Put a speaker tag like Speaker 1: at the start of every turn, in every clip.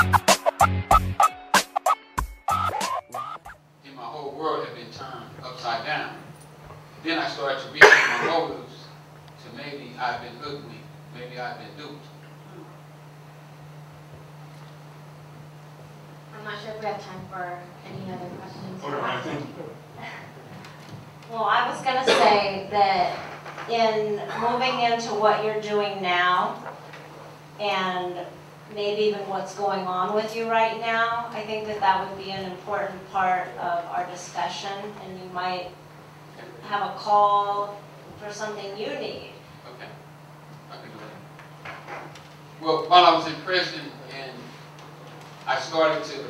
Speaker 1: And my whole world had been turned upside down. Then I started to realize my motives to maybe I've been hoodwinked, maybe I've been duped.
Speaker 2: I'm not sure if we have time for any other questions.
Speaker 3: Hold on, I think.
Speaker 4: Well, I was going to say that in moving into what you're doing now, and maybe even what's going on with you right now, I think that that would be an important part of our discussion, and you might have a call for something you need.
Speaker 1: Okay, I can do that. Well, while I was in prison and I started to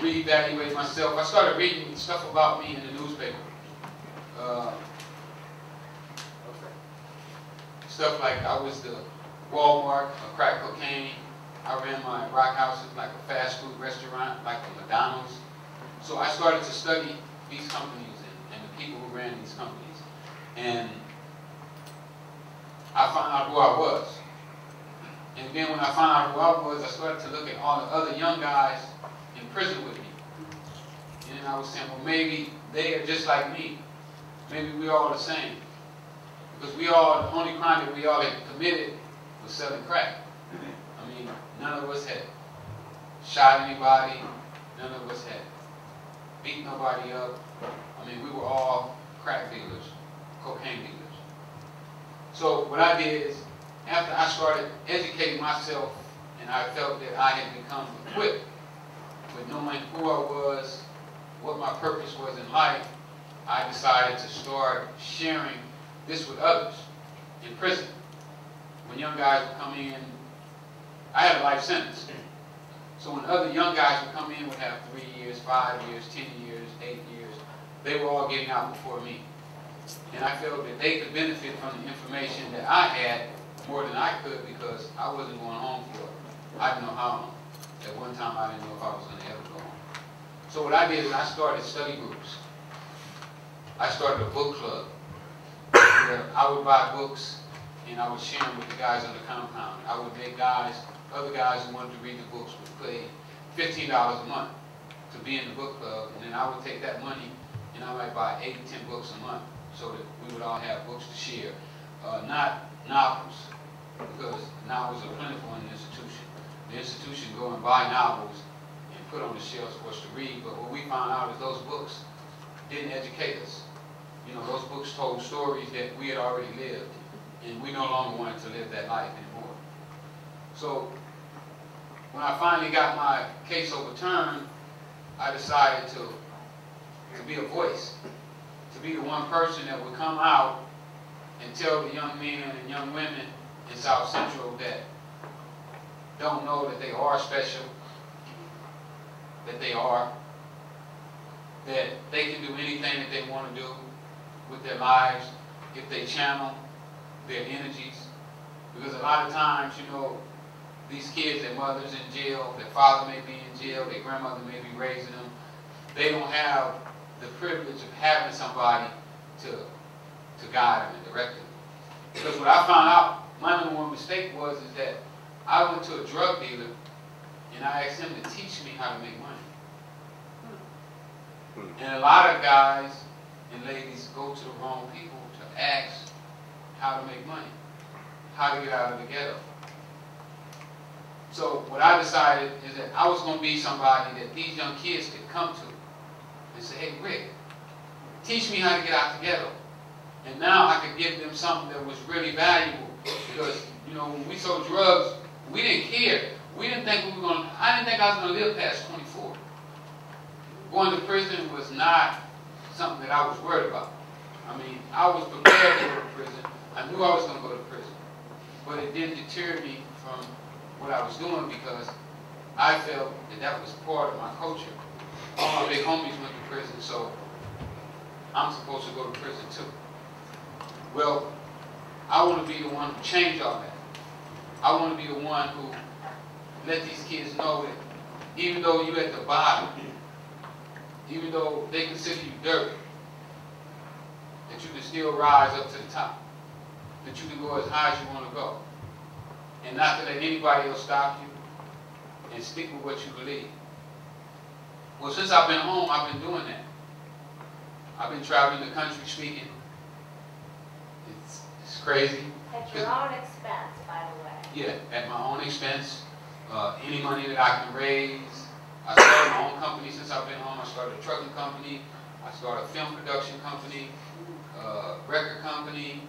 Speaker 1: reevaluate myself, I started reading stuff about me in the newspaper. Stuff like I was the Walmart of crack cocaine. I ran my rock houses like a fast food restaurant, like a McDonald's. So I started to study these companies and the people who ran these companies. And I found out who I was. And then when I found out who I was, I started to look at all the other young guys in prison with me. And I was saying, well, maybe they are just like me. Maybe we're all the same. Because we all, the only crime that we all had committed was selling crack. I mean, none of us had shot anybody. None of us had beat nobody up. I mean, we were all crack dealers, cocaine dealers. So what I did is, after I started educating myself and I felt that I had become equipped with knowing who I was, what my purpose was in life, I decided to start sharing this with others in prison. When young guys would come in, I had a life sentence. So when other young guys would come in, would have 3 years, 5 years, 10 years, 8 years, they were all getting out before me. And I felt that they could benefit from the information that I had more than I could because I wasn't going home for it. I didn't know how long. At one time, I didn't know if I was going to ever go home. So what I did is I started study groups. I started a book club where I would buy books and I would share them with the guys on the compound. I would make other guys who wanted to read the books would pay $15 a month to be in the book club, and then I would take that money and I might buy 8 to 10 books a month so that we would all have books to share. Not novels, because novels are plentiful in the institution. The institution go and buy novels and put on the shelves for us to read, but what we found out is those books didn't educate us. You know, those books told stories that we had already lived, and we no longer wanted to live that life anymore. So when I finally got my case overturned, I decided to be a voice, to be the one person that would come out and tell the young men and young women in South Central that don't know that they are special, that they can do anything that they want to do with their lives if they channel their energies. Because a lot of times, you know, these kids, their mother's in jail, their father may be in jail, their grandmother may be raising them. They don't have the privilege of having somebody to guide them and direct them. Because what I found out, my number one mistake was is that I went to a drug dealer and I asked him to teach me how to make money. And a lot of guys and ladies go to the wrong people to ask how to make money, how to get out of the ghetto. So what I decided is that I was going to be somebody that these young kids could come to and say, hey, Rick, teach me how to get out the ghetto. And now I could give them something that was really valuable. Because, you know, when we sold drugs, we didn't care. We didn't think we were going to, I didn't think I was going to live past 24. Going to prison was not something that I was worried about. I mean, I was prepared to go to prison. I knew I was going to go to prison. But it didn't deter me from what I was doing because I felt that that was part of my culture. All my big homies went to prison, so I'm supposed to go to prison too. Well, I want to be the one who changed all that. I want to be the one who let these kids know that even though you're at the bottom, even though they consider you dirt, that you can still rise up to the top, that you can go as high as you want to go, and not to let anybody else stop you, and stick with what you believe. Well, since I've been home, I've been doing that. I've been traveling the country speaking. It's crazy.
Speaker 4: At your own expense, by the way.
Speaker 1: Yeah, at my own expense. Any money that I can raise. I started my own company since I've been home. I started a trucking company. I started a film production company, record company.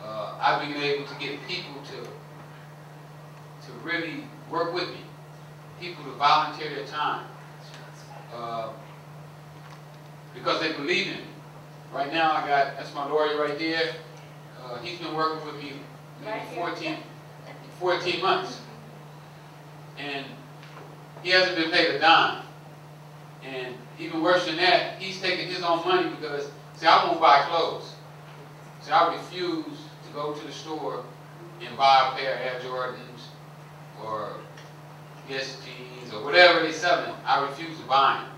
Speaker 1: I've been able to get people to really work with me. People to volunteer their time. Because they believe in me. Right now that's my lawyer right there. He's been working with me maybe 14 months. And he hasn't been paid a dime. And even worse than that, he's taking his own money because, see, I won't buy clothes. See, I refuse to go to the store and buy a pair of Air Jordans or Guess jeans or whatever they're selling. I refuse to buy them.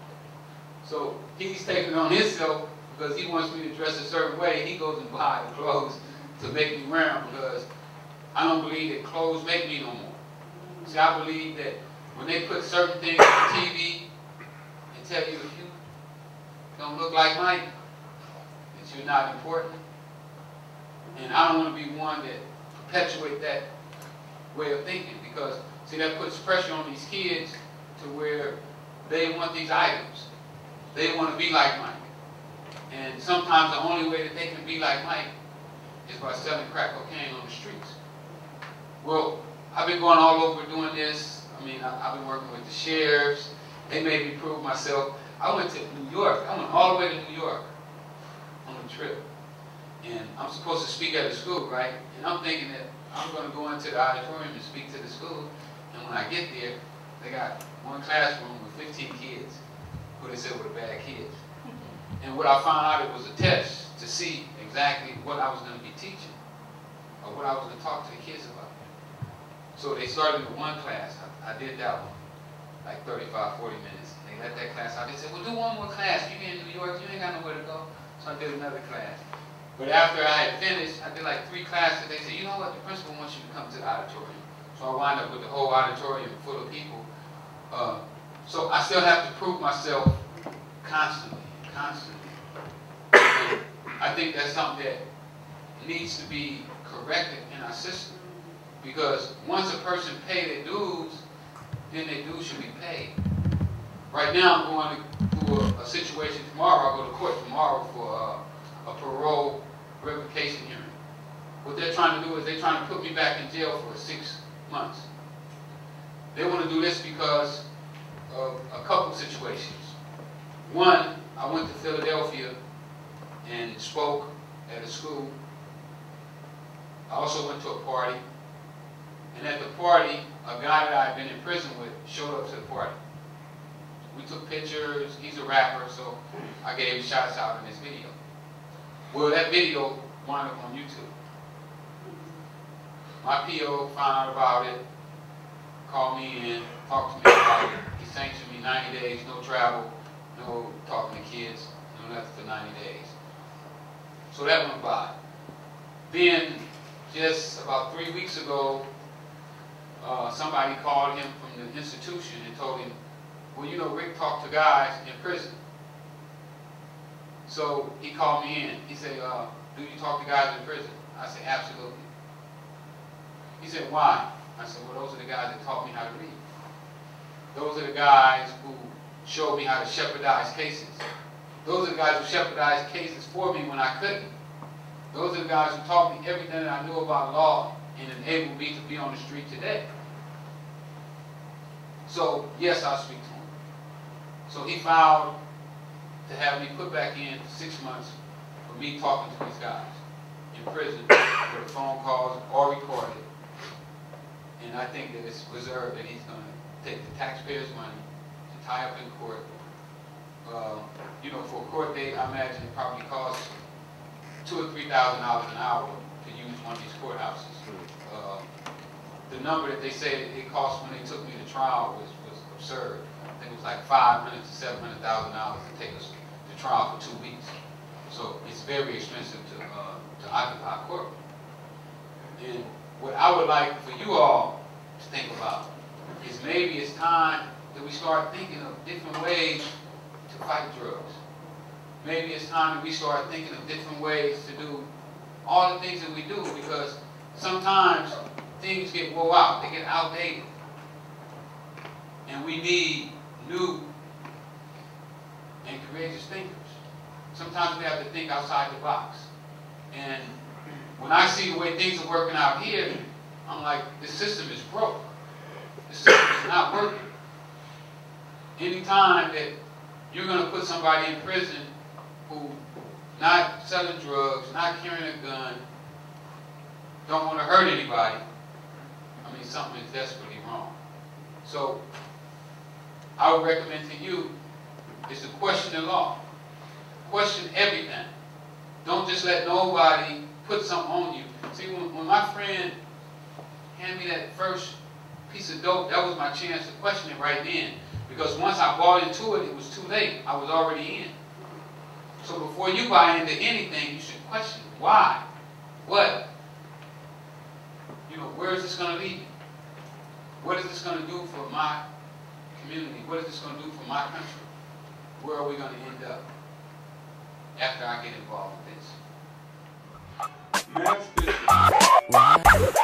Speaker 1: So he's taking it on himself because he wants me to dress a certain way. He goes and buys the clothes to make me wear them because I don't believe that clothes make me no more. See, I believe that when they put certain things on TV and tell you if you don't look like Mike, that you're not important. And I don't want to be one that perpetuate that way of thinking because, see, that puts pressure on these kids to where they want these items. They want to be like Mike. And sometimes the only way that they can be like Mike is by selling crack cocaine on the streets. Well, I've been going all over doing this. I mean, I've been working with the sheriffs. They made me prove myself. I went to New York. I went all the way to New York on a trip. And I'm supposed to speak at a school, right? And I'm thinking that I'm going to go into the auditorium and speak to the school. And when I get there, they got one classroom with 15 kids who they said were the bad kids. And what I found out, it was a test to see exactly what I was going to be teaching or what I was going to talk to the kids about. So they started with one class. I did that one, like 35, 40 minutes. They let that class out. They said, well, do one more class. You're in New York. You ain't got nowhere to go. So I did another class. But after I had finished, I did like 3 classes. They said, you know what? The principal wants you to come to the auditorium. So I wound up with the whole auditorium full of people. So I still have to prove myself constantly. And I think that's something that needs to be corrected in our system. Because once a person pays their dues, then their dues should be paid. Right now, I'm going through a situation tomorrow. I'll go to court tomorrow for a parole revocation hearing. What they're trying to do is they're trying to put me back in jail for 6 months. They want to do this because of a couple situations. One, I went to Philadelphia and spoke at a school. I also went to a party. And at the party, a guy that I had been in prison with showed up to the party. We took pictures. He's a rapper, so I gave him shots out in this video. Well, that video wound up on YouTube. My PO found out about it, called me in, talked to me about it. He sanctioned me 90 days, no travel, no talking to kids, no nothing for 90 days. So that went by. Then, just about 3 weeks ago, somebody called him from the institution and told him, well, you know, Rick talked to guys in prison. So he called me in. He said, do you talk to guys in prison? I said, absolutely. He said, why? I said, well, those are the guys that taught me how to read. Those are the guys who showed me how to shepherdize cases. Those are the guys who shepherdized cases for me when I couldn't. Those are the guys who taught me everything that I knew about law and enabled me to be on the street today. So, yes, I'll speak to him. So he filed to have me put back in for 6 months for me talking to these guys in prison for the phone calls or recorded. And I think that it's reserved that he's going to take the taxpayers' money to tie up in court. You know, for a court date, I imagine it probably costs $2,000 or $3,000 an hour to use one of these courthouses. The number that they say it cost when they took me to trial was absurd. I think it was like $500,000 to $700,000 to take us to trial for 2 weeks. So it's very expensive to occupy a courtroom. And what I would like for you all to think about is maybe it's time that we start thinking of different ways to fight drugs. Maybe it's time that we start thinking of different ways to do all the things that we do, because sometimes things get wore out, they get outdated. And we need new and courageous thinkers. Sometimes we have to think outside the box. And when I see the way things are working out here, I'm like, this system is broke. The system is not working. Anytime that you're going to put somebody in prison who not selling drugs, not carrying a gun, don't want to hurt anybody, I mean, something is desperately wrong. So I would recommend to you is to question the law. Question everything. Don't just let nobody put something on you. See, when my friend handed me that first piece of dope, that was my chance to question it right then. Because once I bought into it, it was too late. I was already in. So before you buy into anything, you should question why, what, where is this going to lead me? What is this going to do for my community? What is this going to do for my country? Where are we going to end up after I get involved with this? Mass business.